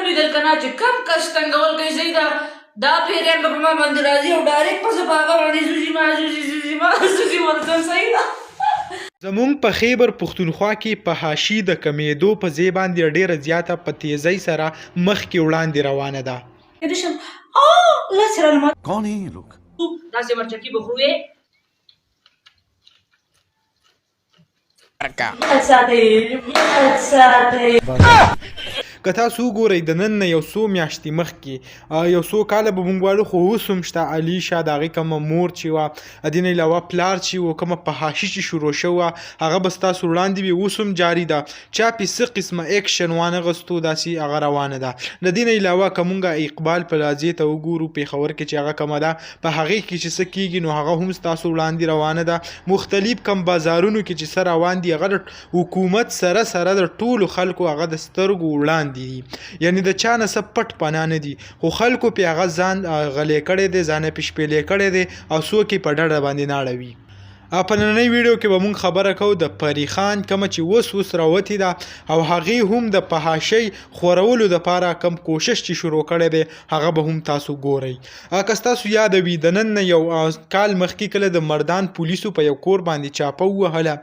ولیدل که نه چې کم کس تنګول کوي صحیح ده دا پیریان به په ما باندې راځي او ډایرکټ به زه په هغه باندې زوزي ورځم صحیح ده. زمونږ په خیبر پښتونخوا کې په حاشي د کمیدو په ځای باندې ډیره زیاته په تیزۍ سره مخکې وړاندې روانه ده. कौन है ये लोग؟ داسې مرچکي به خوې که تاسو وګورئ د نن نه یو څو میاشتې مخکې یو څو کاله به موږ وایو خو اوس هم شته علي شاه د هغې کومه مور چې وه د دې نه علاوه پلار چې و کومه فحاشي چې شروع شوه هغه به ستاسو وړاندې وي اوس هم جاري ده چا پې څه قسمه اکشن وانغستو داسې هغه روانه ده. د دې نه علاوه که موږ اقبال پلازې ته وګورو پېښور کې چې هغه کومه ده په هغې کې چې څه کېږي نو هغه هم ستاسو وړاندې روانه ده. مختلف کم بازارونو کې چې څه روان دي هغه د حکومت سره د ټولو خلکو هغه د سترګو وړاندې دي یعنی د چا نه څه پټ پناه نه دي خو خلکو پې هغه ځان غلی کړی دی ځان یې پې شپېلی کړی دی او څوک یې په ډډه باندې نه اړوي. په نننۍ ویډیو کې به مونږ خبره کوو د پری خان کومه چې اوس راوتې ده او هغې هم د فحاشۍ خورولو دپاره کم کوشش چې شروع کړی دی هغه به هم تاسو ګورئ. که ستاسو یاد وي د نن نه یو کال مخکې کله د مردان پولیسو په یو کور باندې چاپه ووهله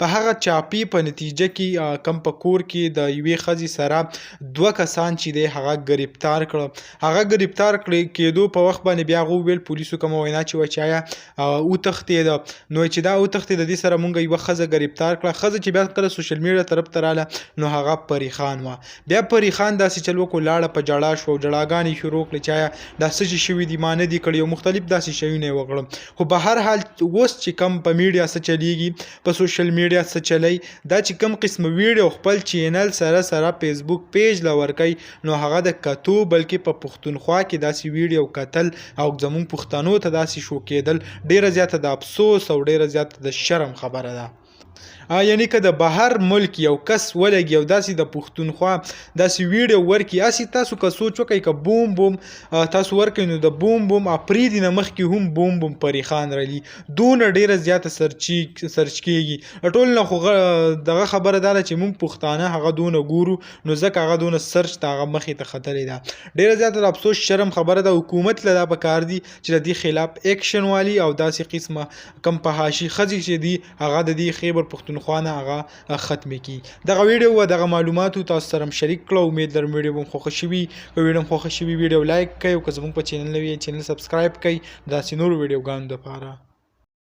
په هغه چاپې په نتیجه کې کم په کور کې د یوې ښځې سره 2 کسان چې دی هغه ګرفتار کړه. هغه ګرفتار کېدو په وخت باندې بیا هغه وویل پولیسو کومه وینا چې وه چې آیا وتښتېده نو چې دا وتښتې د دې سره مونږ یوه ښځه ګرفتار کړه. ښځه چې بیا کله سوشل میډیا طرف ته راله نو هغه پری خان وه. بیا پری خان داسې چل وکړو لاړه په ژړا شوه او ژړاګانې شروع کړې چې آیا دا څه چې شوي دي ما نه دي کړي او مختلف داسې شیونه یې وکړل. خو په هر حال اوس چې کم په میډیا څه چلیږي په سوشل میډیا څه چلی دا چې کم قسمه ویډیو خپل چینل سره فیسبوک پیج له ورکوي نو هغه د کتو بلکې په پښتونخوا کې داسې ویډیو کتل او زمونږ پښتنو ته داسې شو کېدل ډیره زیاته د افسوس او ډیره زیاته د شرم خبره ده. یعنی که د بهر ملک یو کس ولګي او داسې د پښتونخوا داسې ویډیو ورکړي هسې تاسو که سوچ وکئ که بوم تاسو ورکئ نو د بوم اپریدي نه مخکې هم بوم پری خان رالي دونه ډیره زیاته سرچ کېږي. ټول نه خو دغه خبره دا ده چې موږ پښتانه هغه دونه ګورو نو ځکه هغه دونه سرچ ته هغه مخې ته ختلې ده. ډیره زیاته د افسوس شرم خبره ده. حکومت له دا پکار دي چې د دې خلاف اکشن والي او داسې قسمه کم فحاشي ښځې چې دي هغه د دې خیبر پښتونخوا نه هغه ختمې کړي. دغه ویډیو و دغه معلوماتو تاسو سره شریک کړه. امید لرم ویډیو به خوښه شوي که ویډیو خوښه شوي ویډیو لایک کړئ او که زموږ په چینل نوي چینل سبسکرایب کړئ داسې نورو ویډیوګانو دپاره.